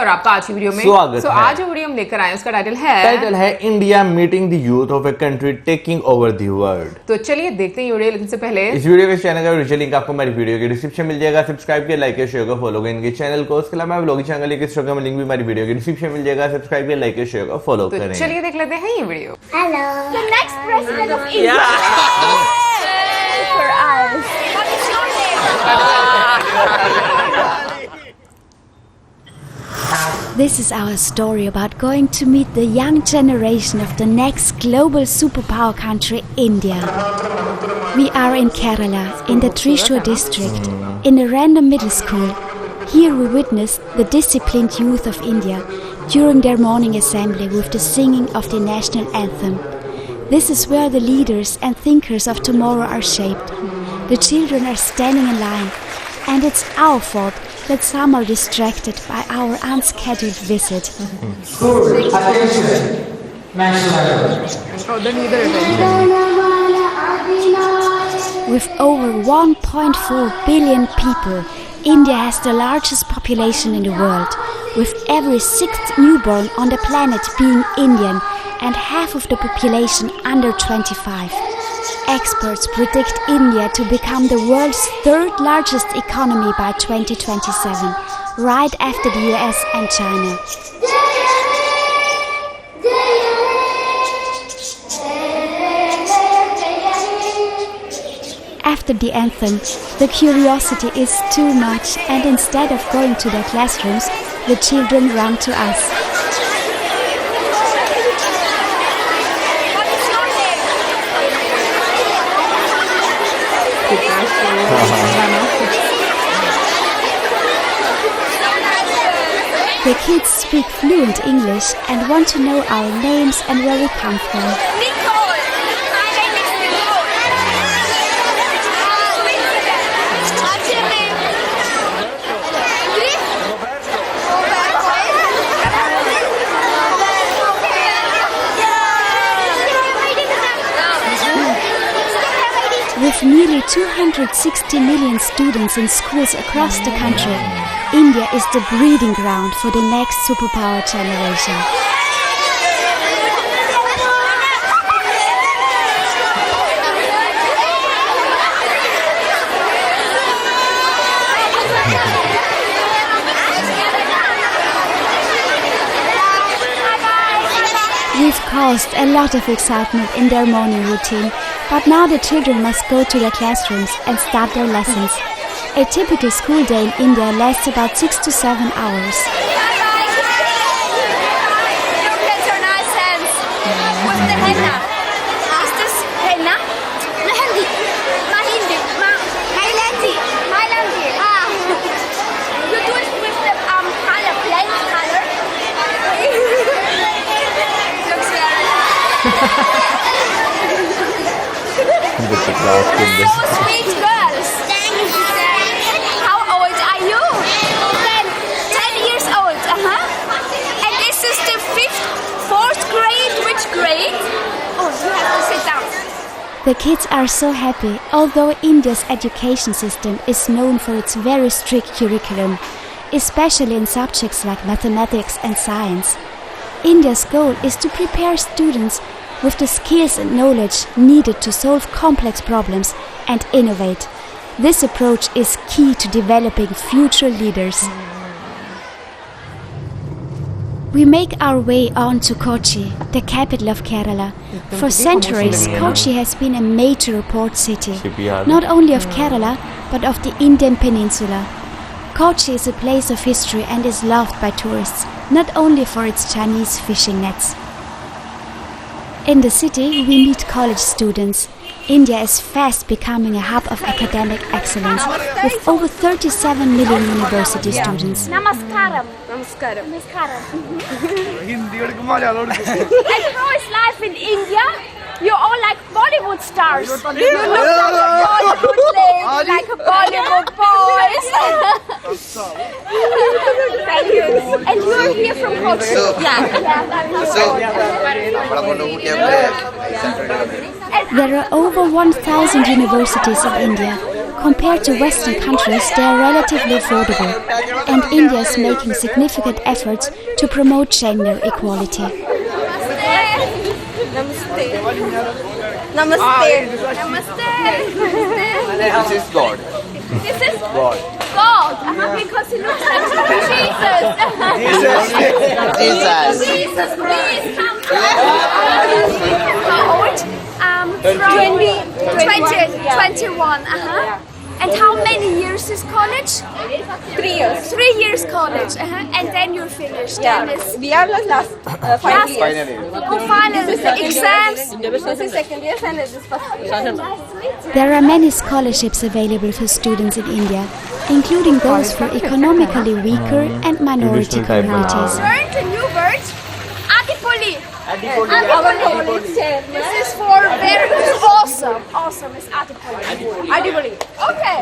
और आपका आज की वीडियो में स्वागत है। आज जो वीडियो हम लेकर आए उसका टाइटल है India meeting the youth of a country taking over the world. तो चलिए देखते हैं ये वीडियो। लेकिन से पहले इस वीडियो के चैनल का ओरिजिनल लिंक आपको हमारी वीडियो के डिस्क्रिप्शन मिल जाएगा। सब्सक्राइब किया, लाइक किया, शेयर का फॉलो करें इनके चैनल को। उसके अलावा व्लॉगिंग चैनल के इंस्टाग्राम लिंक भी हमारी वीडियो के डिस्क्रिप्शन मिल जाएगा। सब्सक्राइब किया, लाइक किया, शेयर का फॉलो तो करें। चलिए देख लेते हैं ये video. Hello. The next president of India. For us. What is your name? This is our story about going to meet the young generation of the next global superpower country, India. We are in Kerala, in the Thrissur district, in a random middle school. Here we witnessed the disciplined youth of India during their morning assembly with the singing of the national anthem. This is where the leaders and thinkers of tomorrow are shaped. The children are standing in line, and it's our fault that some are distracted by our unscheduled visit. School, attention, national. With over 1.4 billion people, India has the largest population in the world, with every sixth newborn on the planet being Indian and half of the population under 25. Experts predict India to become the world's third largest economy by 2027, right after the US and China. After the anthem, the curiosity is too much, and instead of going to their classrooms, the children run to us. The kids speak fluent English and want to know our names and where we come from. Nicole. My name is Nicole. What's your name? With nearly 260 million students in schools across the country, India is the breeding ground for the next superpower generation. We've caused a lot of excitement in their morning routine, but now the children must go to their classrooms and start their lessons. A typical school day in India lasts about 6 to 7 hours. Your kids are nice hands. What's the henna? Is this henna? Mehendi. Mahindi. Mailandi. Mailandi. Ah. You do it with the color, plain color. Looks very so sweet girls. How old are you? 10 years old. And this is the fourth grade. Which grade? Oh, you have to sit down. The kids are so happy, although India's education system is known for its very strict curriculum, especially in subjects like mathematics and science. India's goal is to prepare students with the skills and knowledge needed to solve complex problems and innovate. This approach is key to developing future leaders. We make our way on to Kochi, the capital of Kerala. For centuries, Kochi has been a major port city, not only of Kerala, but of the Indian peninsula. Kochi is a place of history and is loved by tourists, not only for its Chinese fishing nets. In the city, we meet college students. India is fast becoming a hub of academic excellence, with over 37 million university students. Namaskaram. Namaskaram. Namaskaram. And how is life in India? You're all like Bollywood stars. You look like a Bollywood lady, like a Bollywood boys. Thank you. And you're here from Kochi. There are over 1,000 universities in India. Compared to Western countries, they are relatively affordable, and India is making significant efforts to promote gender equality. Namaste. Namaste. Namaste. This is God. This is God. God. Because he looks like Jesus. Jesus, please come. How old? 21. And how many years is college? 3 years. 3 years college. And then you're finished. Yeah. Then it's We are the last 5 years. oh, finally, the exams. This is second year and this is first year. There are many scholarships available for students in India, including those for economically weaker and minority communities. Learned a new word. Adipoli. Adipoli. This is for very awesome. Awesome is Adipoli. Adipoli. Okay.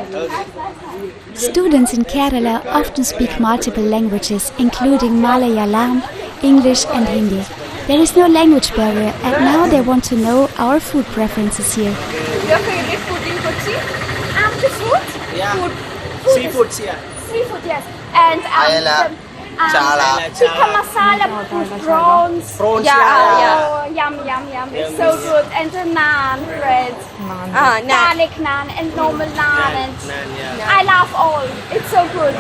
Students in Kerala often speak multiple languages, including Malayalam, English and Hindi. There is no language barrier, and now they want to know our food preferences here. Your favorite food in Kochi? The food? Yeah. Food. Seafood, yeah. Seafood, yes. And Ayala, chala. tikka masala, prawns. Prawns, Yeah, yeah. Oh, yum, yum, yum. It's so good. And the naan bread. Naan. Garlic naan and normal naan. And yeah. I love all. It's so good.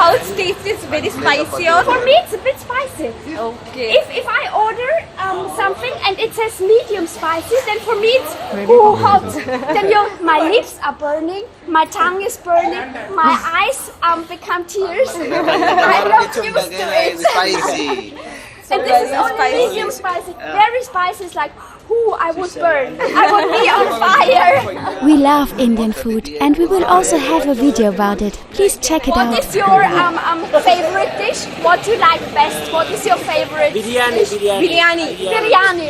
How it tastes is very spicy or? For me, it's a bit spicy. Okay. If I order something and it says medium spicy, then for me it's hot. Then my lips are burning, my tongue is burning, my eyes become tears. I'm not used to it. Spicy. And this is only spicy. medium spicy. Very spicy is like, I would burn. I would be on fire. We love Indian food, and we will also have a video about it. Please check it What out. is your favorite dish? What do you like best? What is your favorite Biryani, dish? biryani. Biryani.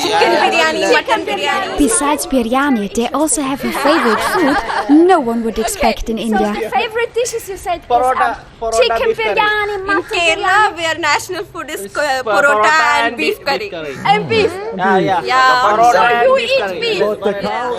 Chicken biryani, Chicken mutton biryani. Besides biryani, they also have a favorite food no one would expect in So India. the favorite dishes you said Parota, is parota, chicken beef curry. biryani, In mutton Kerala, biryani, where national food is parota and beef curry. and beef. Yeah. Yeah. Parota So and you beef eat curry. beef.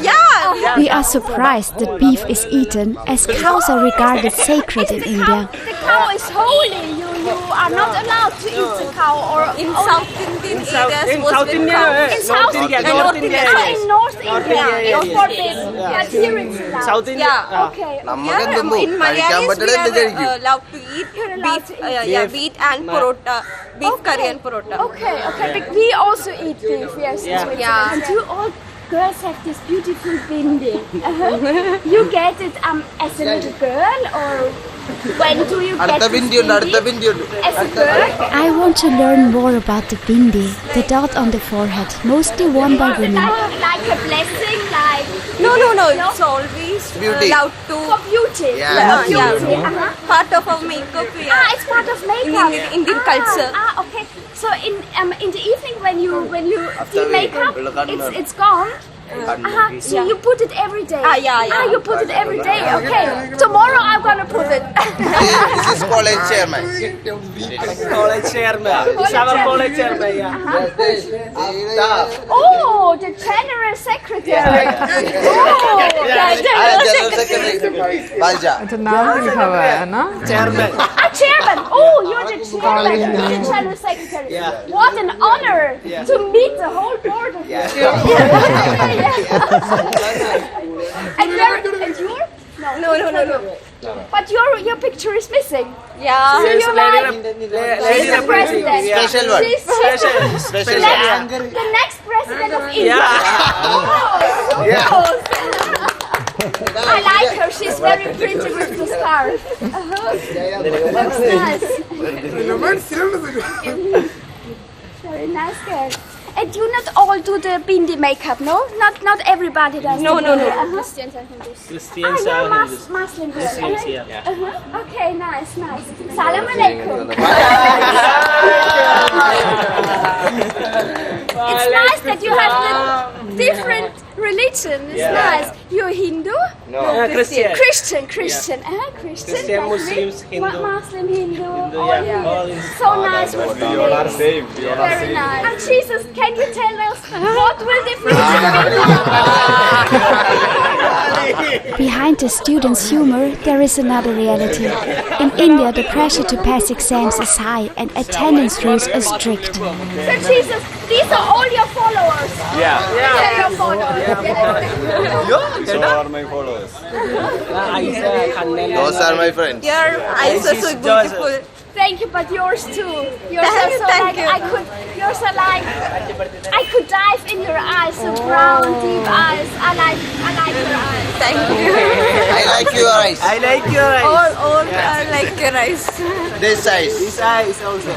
Yeah. We are surprised that beef is eaten, as cows are regarded sacred in India. The cow is holy. You are not allowed to eat the cow or In or- South Indian areas, In Muslim South India, cows. In South India, India. North India, Ah, yes. in North India, India, it's yes. forbidden. But here it's allowed. South India. Yeah. Okay. Yeah, നമുക്കെന്തും in Malayalis we കഴിക്കാൻ are കഴിക്കും. allowed to eat You're allowed beef, to eat wheat and parota, beef curry and parota. Okay. But we also eat beef. Yes. in Switzerland. Yeah. And you all girls have this beautiful bindi. You get it as a little girl, or when do you get അടുത്ത this bindi ഉണ്ട് അടുത്ത ബിന്ദി ഉണ്ട് As a girl. I want to learn more about the bindi, the dot on the forehead, mostly worn by women. Like a blessing, like No, it's always Beauty. allowed to. for beauty. Yeah. For Yeah. beauty. Part of our makeup. It's part of makeup. Indian culture. Okay. So in the evening when you do makeup, it's gone. So you put it every day. Yeah. You put it every day. Okay. Tomorrow I'm gonna put it. This is college chairman. College chairman. It's our college chairman, yeah. Oh, the general secretary. General secretary. Balja. अच्छा नाम लिखा हुआ है ना Chairman. Chairman. Oh, you're the chairman. You're the general secretary. What an honor to meet the whole board of you. And you're? No. But your picture is missing. Yeah. So Yes, you lady like? lady She's the representative. president. Yeah. Special one. She's Special the next president of India. Yeah. Oh, I like her. She's very pretty with the scarf. Looks nice. Very nice girl. And you not all do the bindi makeup, no? Not everybody does. No. Christians and Hindus. Christians You're are Hindus. Muslim girl. Muslims, yeah. Okay, nice. Salam alaikum. It's nice that you have the different religion. It's nice. You're Hindu? Christian. Christian. Christian, Like me? Muslims, Hindu. Muslim, Hindu. Hindu, all yeah. Hindu. All in- So nice. Very nice. And Jesus, can you tell us what will the future be? Behind the students' humor, there is another reality. In India, the pressure to pass exams is high and attendance rules are strict. Sir Jesus, these are all your followers. Yeah. These are your followers. Those are my friends. Your eyes are so beautiful. Thank you, but yours too. Yours are so Thank like you. yours are like I could dive in your eyes, so brown, deep eyes. I like your eyes. Thank you. I like your eyes. I like your eyes. All I like your eyes. This eyes. This eyes also.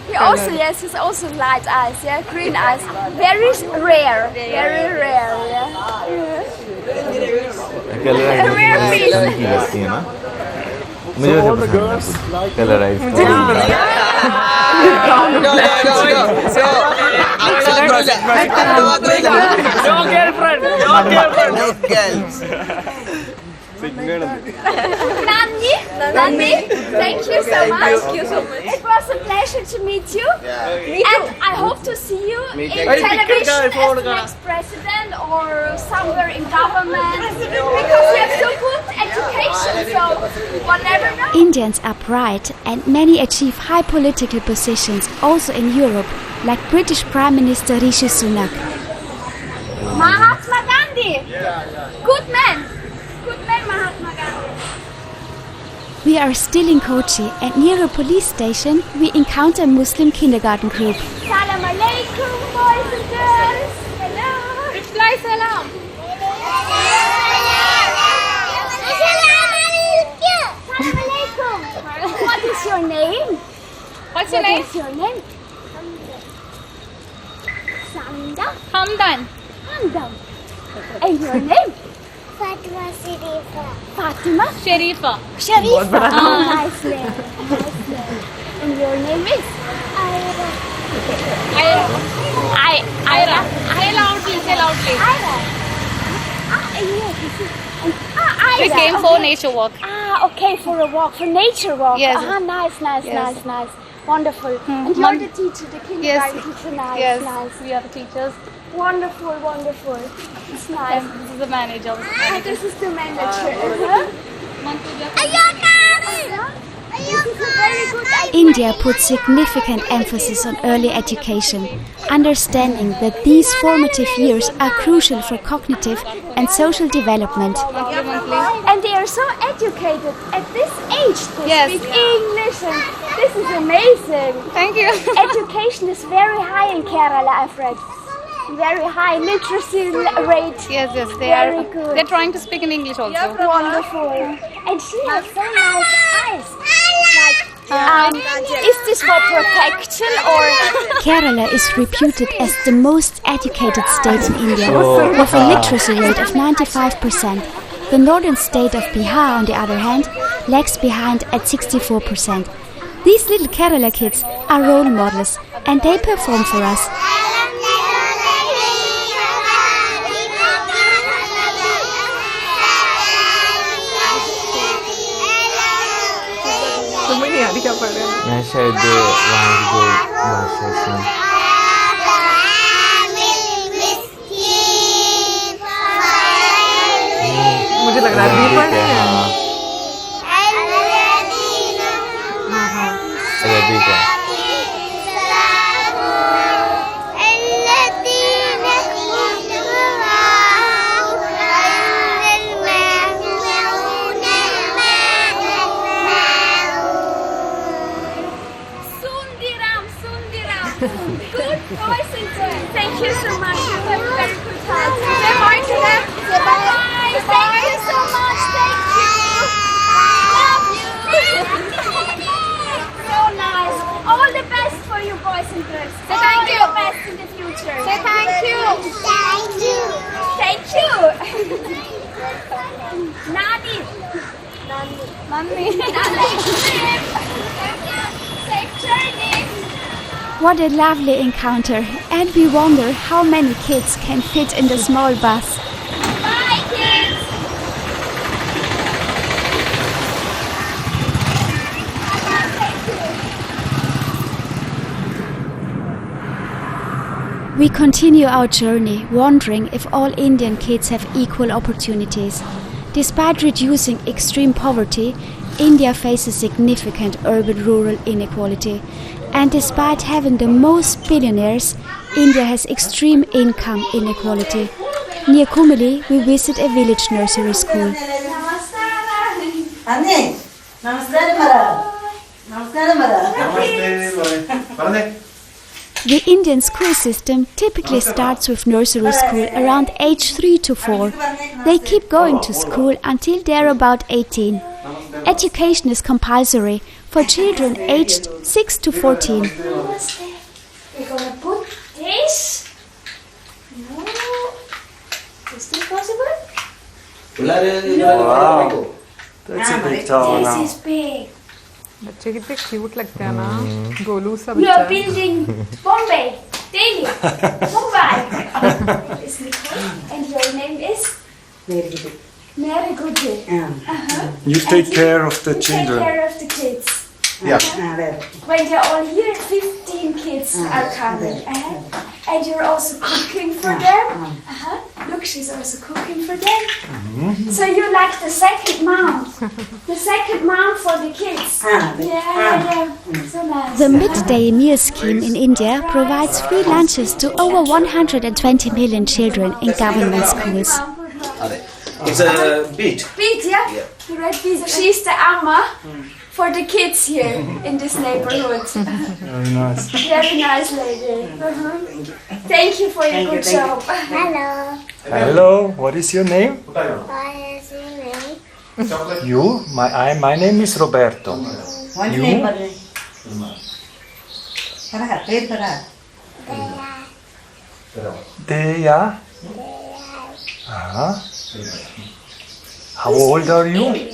He also he's also light eyes, yeah, green eyes. Very rare, very rare, yeah. Colourise की लगती है ना मुझे वैसे पसंद है colourise No. No girlfriend. No girlfriend. No girls. Nandi, thank you so much. Thank you so much. It was a pleasure to meet you. Yeah. And I hope to see you in too. television as the next president or somewhere in government because you have so good education, so one never knows. Indians are bright and many achieve high political positions also in Europe, like British Prime Minister Rishi Sunak. Mahatma Gandhi. Good man, Mahatma Gandhi. We are still in Kochi and near a police station we encounter a Muslim kindergarten group. Salam alaikum, boys and girls. Hello. Reply salam. Salam alaikum. What is your name? What's your name? What is your name? Sanda. Hamdan. Hamdan. And your name? Fatima Sharifa. Fatima. Sharifa. Sharifa. Oh, nice name. Nice name. And your name is? Ira. Ira. Say loudly. Ira. Yes. We Ira. came for Okay. nature walk. Okay, for a walk, for nature walk. Yes. Nice. Yes. Wonderful. And you're the teacher, the kindergarten teacher. Nice, Yes. nice. We are the teachers. Wonderful. It's nice. And this is the manager. This is the manager. India puts significant emphasis on early education, understanding that these formative years are crucial for cognitive and social development. And they are so educated at this age. They Yes. speak English and this is amazing. Thank you. Education is very high in Kerala, I've read. Very high literacy rate. Yes, they Very are. good. They're trying to speak in English also. Wonderful. And she has so nice eyes. Is this for protection or? Kerala is reputed as the most educated state in India, with a literacy rate of 95%. The northern state of Bihar, on the other hand, lags behind at 64%. These little Kerala kids are role models and they perform for us. मैं शायद वहाँ की कोई भाषा सुन मुझे लग रहा है भी पढ़ रहे हैं अरबी का Good boys and girls. Thank you so much. You have a very good time. Say bye to them. Say bye. Thank you so much. Thank you. Love you. So nice. All the best for you boys and girls. Say thank you. All the best in the future. Say thank you. Thank you. Nani. Safe journey. What a lovely encounter, and we wonder how many kids can fit in the small bus. Bye, kids. We continue our journey, wondering if all Indian kids have equal opportunities. Despite reducing extreme poverty, India faces significant urban-rural inequality. And despite having the most billionaires, India has extreme income inequality. Near Kumali, we visit a village nursery school. The Indian school system typically starts with nursery school around age 3 to 4. They keep going to school until they're about 18. Education is compulsory for children aged 6 to 14. We're gonna put this. No. Is this possible? Wow. That's a big tower now. This is big. बच्चे कितने cute लगते हैं ना गोलू सा We are बच्चा building Bombay, Delhi, Mumbai. Is Nicole? And your name is? Mary Good. You take care of the You take children. care of the kids. Yeah. When they're all here, 15 kids are coming. And you're also cooking for them. Look, she's also cooking for them. So you like the second mom. The second mom for the kids. Yeah. So nice. The midday meal scheme in India provides free lunches to over 120 million children in government schools. It's a beat. Beat, yeah? The red beat. She's the Amma for the kids here in this neighborhood. Very nice. Very nice lady. Thank you for your good job. Hello. Hello, what is your name? What is your name? You? My name is Roberto. You? Deya. How old are you?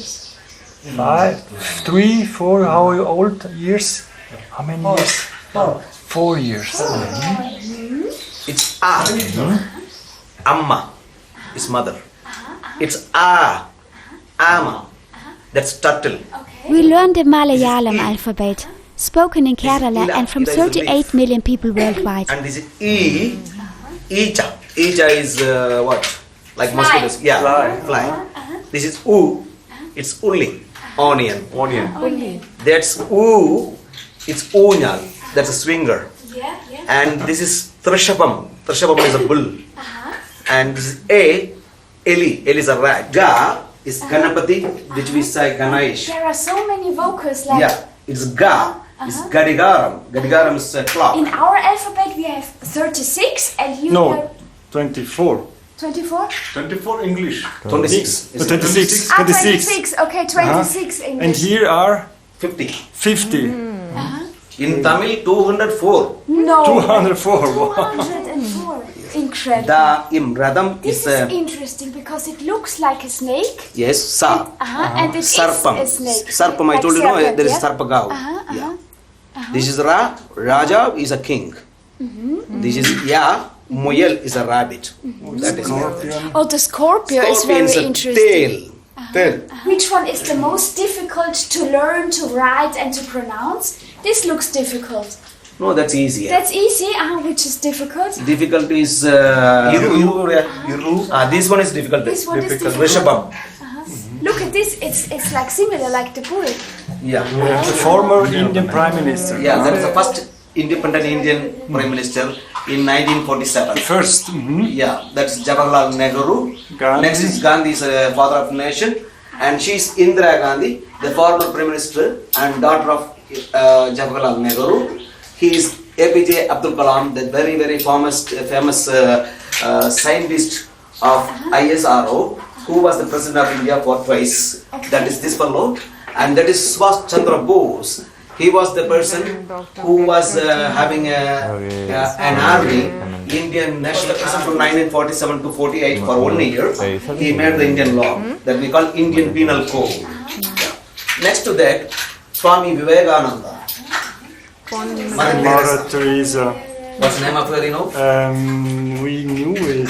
5, 3, 4. How old years? How many years? 4 years. It's Amma is mother. It's Amma. That's turtle. We learn the Malayalam alphabet, spoken in Kerala and from 38 million people worldwide. And this is Echa. Echa is what? Like mosquitoes. Yeah. Fly. This is U. It's Uli. Onion. That's U. It's Unyal. That's a swinger. Yeah. And this is Trishapam. Trishapam is a bull. And this is Eli. Eli is a rat. Ga is Ganapati, which we say Ganesh. There are so many vocals like Yeah, it's Ga. It's Gadigaram. Gadigaram is a clock. in our alphabet we have 36 and you No, have 24. 24? 24 English. 26. Is it 26. 26. Okay, 26 English. And here are 50. 50. In Tamil, 204. No. 204. Wow. 204. Incredible. The Radam This is is interesting because it looks like a snake. yes, Sa. And it Sarpam. is a snake. Sarpam, I Like told you, no, serpent, there is yeah? Sarpagav. Yeah. This is Ra. Raja is a king. This is Ya. Moyel is a rabbit. That is Oh, the Scorpio is Scorpion very a interesting. tail. Which one is the most difficult to learn, to write, and to pronounce? This looks difficult. No, that's easy. That's easy. Which is difficult? Difficult is this one is difficult. This one is difficult. Rishabam. Look at this. It's like similar, like the bull. Yeah. The former Indian Prime Minister. Yeah, that is the first independent Indian Prime Minister in 1947. First. Yeah, that's Jawaharlal Nehru. Gandhi. Next is Gandhi, is a father of nation, and she is Indira Gandhi, the former Prime Minister and daughter of Jawaharlal Nehru. He is APJ Abdul Kalam, the very famous scientist of ISRO, who was the president of India for twice. That is this fellow, and that is Subhash Chandra Bose. He was the person who was having an army, Indian national prison from 1947 to 48 for 1 year. He made the Indian law that we call Indian Penal Code. Next to that, Swami Vivekananda. Mother Teresa. What's the name of her, you know? We knew it.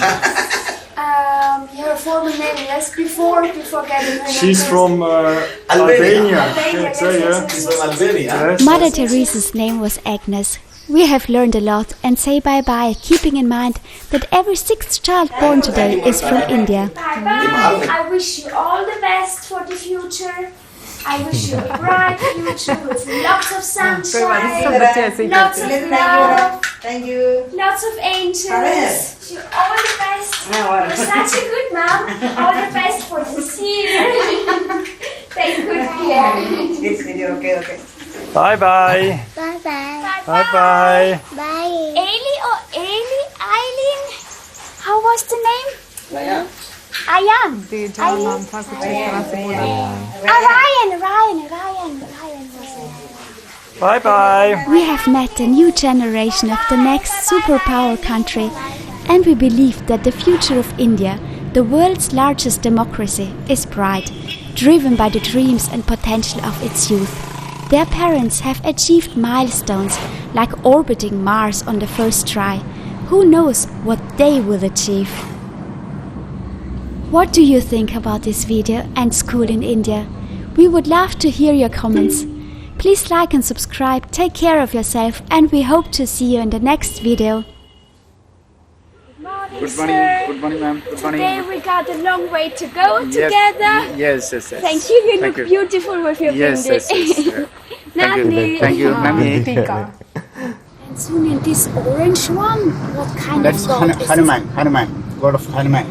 Her former name, yes, before getting her She's name. from Albania. Albania, Can't yes, say, yes, yeah. yes. She's from Albania. Yes, Mother yes. Teresa's name was Agnes. We have learned a lot and say bye-bye, keeping in mind that every 6th child born today is from India. Bye-bye. I wish you all the best for the future. I wish you a bright future with lots of sunshine, lots of love, lots of angels. You all the best. You're such a good mom. All the best for this year. Take good care. Okay. Bye-bye. Bye-bye. Bye-bye. Bye. Eileen. How was the name? Ayan. नाम था कुछ इस तरह से बोला। Ryan. Bye-bye. We have met a new generation of the next superpower country, and we believe that the future of India, the world's largest democracy, is bright, driven by the dreams and potential of its youth. Their parents have achieved milestones like orbiting Mars on the first try. Who knows what they will achieve? What do you think about this video and school in India? We would love to hear your comments. Please like and subscribe, take care of yourself, and we hope to see you in the next video. Good morning, ma'am. Good morning. Today we got a long way to go together. Yes. Thank you. You look beautiful with your bindi. Thank you, ma'am. And soon in this orange one, what kind That's of god is Hanuman, god of Hanuman.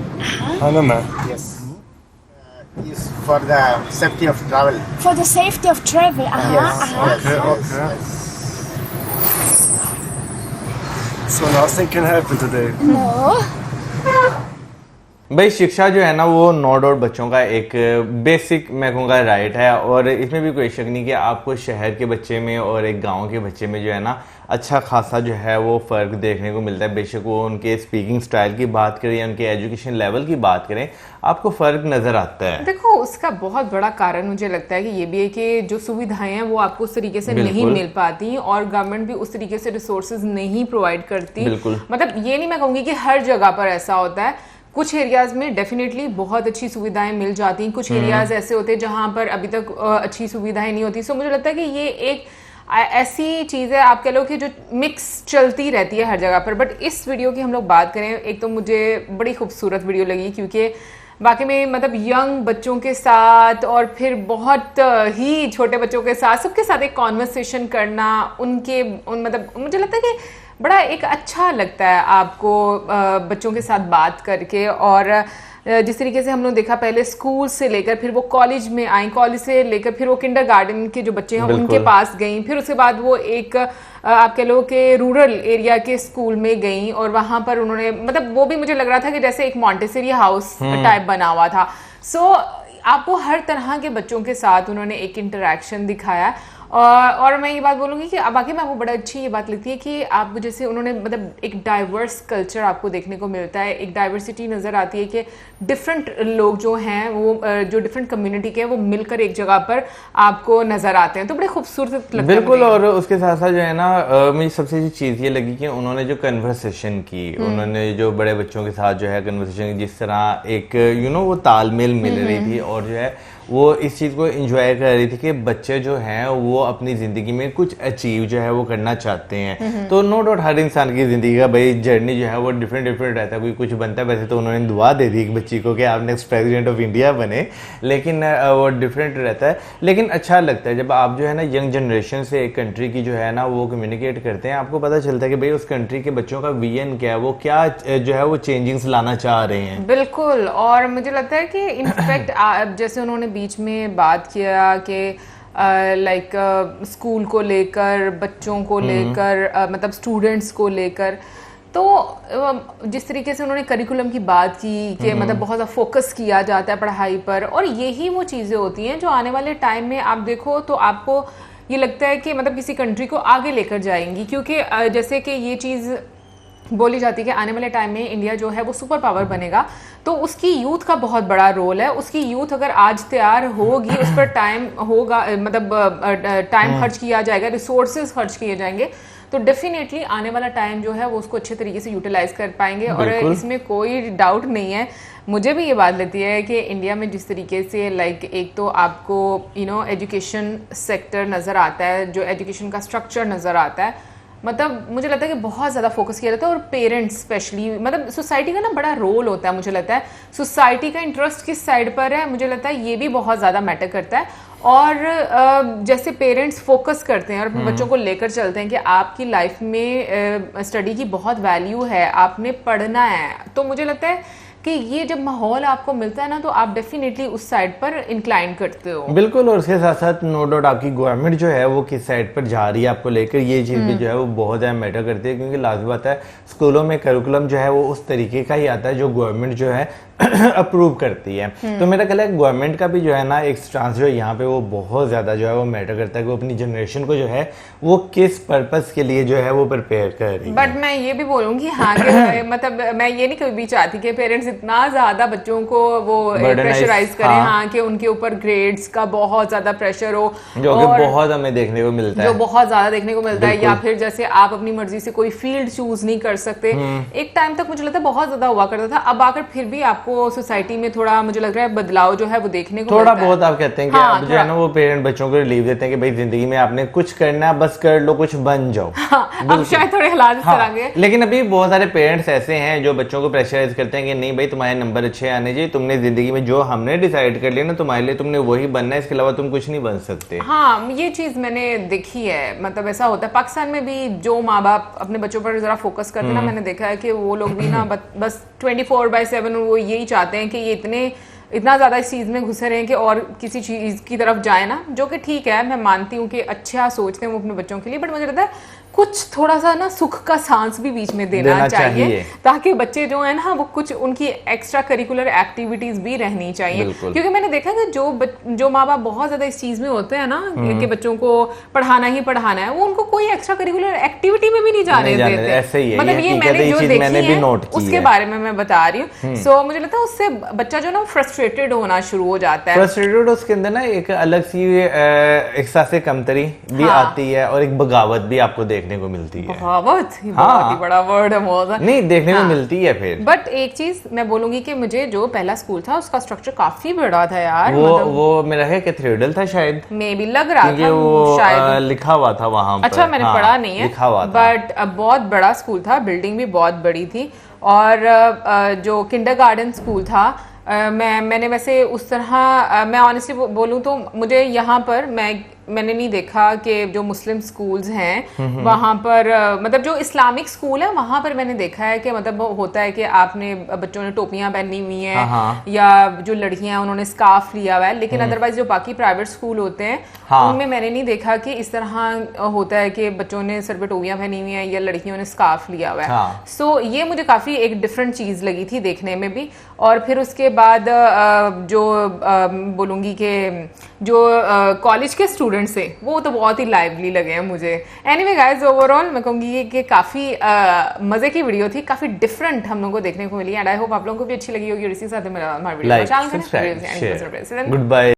Hanuman. Yes. Is for the safety of travel. this? For the safety of travel. So nothing can happen today. No. भाई शिक्षा जो है ना वो no doubt बच्चों का एक basic मैं कहूँगा राइट है, और इसमें भी कोई शक नहीं कि आपको शहर के बच्चे में और एक गांव के बच्चे में जो है ना अच्छा खासा जो है वो फ़र्क देखने को मिलता है। बेशक वो उनके स्पीकिंग स्टाइल की बात करें या उनके एजुकेशन लेवल की बात करें, आपको फ़र्क नज़र आता है। देखो उसका बहुत बड़ा कारण मुझे लगता है कि ये भी है कि जो सुविधाएं हैं वो आपको उस तरीके से नहीं मिल पाती और गवर्नमेंट भी उस तरीके से रिसोर्सेज नहीं प्रोवाइड करती। मतलब ये नहीं मैं कहूँगी कि हर जगह पर ऐसा होता है, कुछ एरियाज में डेफिनेटली बहुत अच्छी सुविधाएं मिल जाती हैं, कुछ एरियाज ऐसे होते हैं जहां पर अभी तक अच्छी सुविधाएं नहीं होती। सो मुझे लगता है कि ये एक ऐसी चीज़ है, आप कह लो कि जो मिक्स चलती रहती है हर जगह पर। बट इस वीडियो की हम लोग बात करें, एक तो मुझे बड़ी खूबसूरत वीडियो लगी क्योंकि बाकी में मतलब यंग बच्चों के साथ और फिर बहुत ही छोटे बच्चों के साथ सबके साथ एक कॉन्वर्सेशन करना, मतलब मुझे लगता है कि बड़ा एक अच्छा लगता है आपको बच्चों के साथ बात करके। और जिस तरीके से हम लोग देखा पहले स्कूल से लेकर फिर वो कॉलेज में आई, कॉलेज से लेकर फिर वो किंडरगार्टन के जो बच्चे हैं उनके पास गई, फिर उसके बाद वो एक आप कह लो कि रूरल एरिया के स्कूल में गई और वहां पर उन्होंने मतलब वो भी मुझे लग रहा था कि जैसे एक मॉन्टेसरी हाउस टाइप बना हुआ था। सो आपको हर तरह के बच्चों के साथ उन्होंने एक इंटरेक्शन दिखाया। और मैं ये बात बोलूँगी कि बाकी में आपको बड़ा अच्छी ये बात लगती है कि आप जैसे उन्होंने मतलब एक डाइवर्स कल्चर आपको देखने को मिलता है, एक डाइवर्सिटी नज़र आती है कि डिफरेंट लोग जो हैं वो जो डिफरेंट कम्युनिटी के हैं वो मिलकर एक जगह पर आपको नज़र आते हैं, तो बड़े खूबसूरत लगता है बिल्कुल। और उसके साथ साथ जो है ना मुझे सबसे अच्छी चीज़ ये लगी कि उन्होंने जो कन्वर्सेशन की, उन्होंने जो बड़े बच्चों के साथ जो है कन्वर्सेशन की, जिस तरह एक वो तालमेल मिल रही थी और जो है वो इस चीज़ को एंजॉय कर रही थी कि बच्चे जो हैं वो अपनी ज़िंदगी में कुछ अचीव जो है वो करना चाहते हैं। तो नो डाउट हर इंसान की ज़िंदगी का भाई जर्नी जो है वो डिफरेंट रहता है, कोई कुछ बनता है। वैसे तो उन्होंने दुआ दे दी एक बच्ची को कि आप नेक्स्ट प्रेसिडेंट ऑफ इंडिया बने, लेकिन वो डिफरेंट रहता है। लेकिन अच्छा लगता है जब आप जो है ना यंग जनरेशन से एक कंट्री की जो है ना वो कम्युनिकेट करते हैं, आपको पता चलता है कि भाई उस कंट्री के बच्चों का विजन क्या है, वो क्या जो है वो चेंजिंग्स लाना चाह रहे हैं। बिल्कुल। और मुझे लगता है कि इनफैक्ट जैसे उन्होंने बीच में बात किया कि लाइक स्कूल को लेकर, बच्चों को लेकर, मतलब स्टूडेंट्स को लेकर, तो जिस तरीके से उन्होंने करिकुलम की बात की कि मतलब बहुत ज़्यादा फोकस किया जाता है पढ़ाई पर, और यही वो चीज़ें होती हैं जो आने वाले टाइम में आप देखो तो आपको ये लगता है कि मतलब किसी कंट्री को आगे लेकर जाएंगी। क्योंकि जैसे कि ये चीज़ बोली जाती है कि आने वाले टाइम में इंडिया जो है वो सुपर पावर बनेगा, तो उसकी यूथ का बहुत बड़ा रोल है। उसकी यूथ अगर आज तैयार होगी, उस पर टाइम होगा, मतलब टाइम खर्च किया जाएगा, रिसोर्सेज खर्च किए जाएंगे, तो डेफिनेटली आने वाला टाइम जो है वो उसको अच्छे तरीके से यूटिलाइज कर पाएंगे। और इसमें कोई डाउट नहीं है। मुझे भी ये बात लगती है कि इंडिया में जिस तरीके से लाइक एक तो आपको एजुकेशन सेक्टर नज़र आता है, जो एजुकेशन का स्ट्रक्चर नज़र आता है, मतलब मुझे लगता है कि बहुत ज़्यादा फोकस किया जाता है, और पेरेंट्स स्पेशली, मतलब सोसाइटी का ना बड़ा रोल होता है। मुझे लगता है सोसाइटी का इंटरेस्ट किस साइड पर है, मुझे लगता है ये भी बहुत ज़्यादा मैटर करता है। और जैसे पेरेंट्स फोकस करते हैं और अपने बच्चों को लेकर चलते हैं कि आपकी लाइफ में स्टडी की बहुत वैल्यू है, आपने पढ़ना है, तो मुझे लगता है कि ये जब माहौल आपको मिलता है ना, तो आप डेफिनेटली उस साइड पर इंक्लाइन करते हो। बिल्कुल, और उसके साथ साथ नो डाउट आपकी गवर्नमेंट जो है वो किस साइड पर जा रही है आपको लेकर, ये चीज़ भी जो है वो बहुत ज़्यादा मैटर करती है, क्योंकि लाजमी बात है स्कूलों में करिकुलम जो है वो उस तरीके का ही आता है जो गवर्नमेंट जो है अप्रूव करती है। तो मेरा ख्याल है गवर्नमेंट का भी जो है ना एक स्टांस जो है यहाँ पे वो बहुत ज़्यादा जो है वो मैटर करता है कि वो अपनी जनरेशन को जो है वो किस पर्पस के लिए जो है वो प्रिपेयर कर रही है। बट मैं ये भी बोलूँगी हाँ कि मतलब मैं ये नहीं कभी भी चाहती कि पेरेंट्स इतना ज़्यादा बच्चों को वो प्रेशराइज करें, हाँ कि उनके ऊपर ग्रेड्स का बहुत ज़्यादा प्रेशर हो, जो कि बहुत हमें देखने को मिलता है, जो बहुत ज़्यादा देखने को मिलता है, या फिर जैसे आप अपनी मर्जी से कोई फील्ड चूज नहीं कर सकते। एक टाइम तक मुझे लगता है बहुत ज़्यादा हुआ करता था, अब आकर फिर भी आपको सोसाइटी में थोड़ा मुझे लग रहा है बदलाव जो है वो देखने को थोड़ा बहुत आप कहते हैं कि अब जो है ना वो पेरेंट बच्चों को रिलीव देते हैं कि भाई जिंदगी में आपने कुछ करना है, बस कर लो, कुछ बन जाओ। अब शायद थोड़े हालात करेंगे, लेकिन अभी बहुत सारे पेरेंट्स ऐसे हैं जो बच्चों को प्रेशराइज करते हैं कि नहीं भाई तुम्हारे नंबर अच्छे आने चाहिए, तुमने जिंदगी में जो हमने डिसाइड कर लिया ना तुम्हारे लिए, तुमने वही बनना है, इसके अलावा तुम कुछ नहीं बन सकते। हाँ, ये चीज मैंने देखी है, मतलब ऐसा होता है पाकिस्तान में भी, जो माँ बाप अपने बच्चों पर जरा फोकस करते हैं ना, मैंने देखा है कि वो लोग भी ना बस 24/7 वो यही चाहते हैं कि ये इतना ज़्यादा इस चीज़ में घुसे रहे हैं कि और किसी चीज़ की तरफ जाए ना, जो कि ठीक है, मैं मानती हूँ कि अच्छा सोचते हैं वो अपने बच्चों के लिए, बट मुझे लगता है कुछ थोड़ा सा ना सुख का सांस भी बीच में देना चाहिए ताकि बच्चे जो है ना वो कुछ उनकी एक्स्ट्रा करिकुलर एक्टिविटीज भी रहनी चाहिए। क्योंकि मैंने देखा कि जो माँ बाप बहुत ज्यादा इस चीज में होते हैं ना कि बच्चों को पढ़ाना ही पढ़ाना है, वो उनको कोई एक्स्ट्रा करिकुलर एक्टिविटी में भी नहीं जाने देते। मतलब ये मैंने जो देखी है उसके बारे में मैं बता रही हूँ। सो मुझे लगता है उससे बच्चा जो ना फ्रस्ट्रेटेड होना शुरू हो जाता है। फ्रस्ट्रेटेड, उसके अंदर ना एक अलग सी एहसास कमतरी भी आती है और एक बगावत भी आपको देखने को मिलती है। बगावत बहुत ही बड़ा वर्ड है, बहुत नहीं देखने को मिलती है। फिर बट एक चीज मैं बोलूंगी कि मुझे जो पहला स्कूल था उसका स्ट्रक्चर काफी बड़ा था यार। वो मेरा है कैथेड्रल था शायद, मे भी लग रहा था वो शायद लिखा हुआ था वहां पर। अच्छा, मैंने पढ़ा नहीं है, लिखा हुआ था। बट बहुत बड़ा स्कूल था, बिल्डिंग भी बहुत बड़ी थी, और जो किंडरगार्टन स्कूल था मैंने वैसे उस तरह मैं ऑनेस्टली बोलूं तो मुझे यहाँ पर मैंने नहीं देखा कि जो मुस्लिम स्कूल्स हैं वहाँ पर मतलब जो इस्लामिक स्कूल है वहाँ पर मैंने देखा है कि मतलब होता है कि आपने बच्चों ने टोपियां पहनी हुई हैं या जो लड़कियां हैं उन्होंने स्कार्फ लिया हुआ है, लेकिन अदरवाइज जो बाकी प्राइवेट स्कूल होते हैं उनमें मैंने नहीं देखा कि इस तरह होता है कि बच्चों ने सर पे टोपियां पहनी हुई हैं या लड़कियों ने स्कार्फ लिया हुआ है। सो ये मुझे काफी एक डिफरेंट चीज लगी थी देखने में भी। और फिर उसके बाद जो बोलूंगी कि जो कॉलेज के स्टूडेंट्स थे वो तो बहुत ही लाइवली लगे हैं मुझे। एनीवे गाइस, ओवरऑल मैं कहूँगी कि काफ़ी मज़े की वीडियो थी, काफ़ी डिफरेंट हम लोगों को देखने को मिली, एंड आई होप आप लोगों को भी अच्छी लगी होगी। और इसी साथ मेरा वीडियो गुड बाय।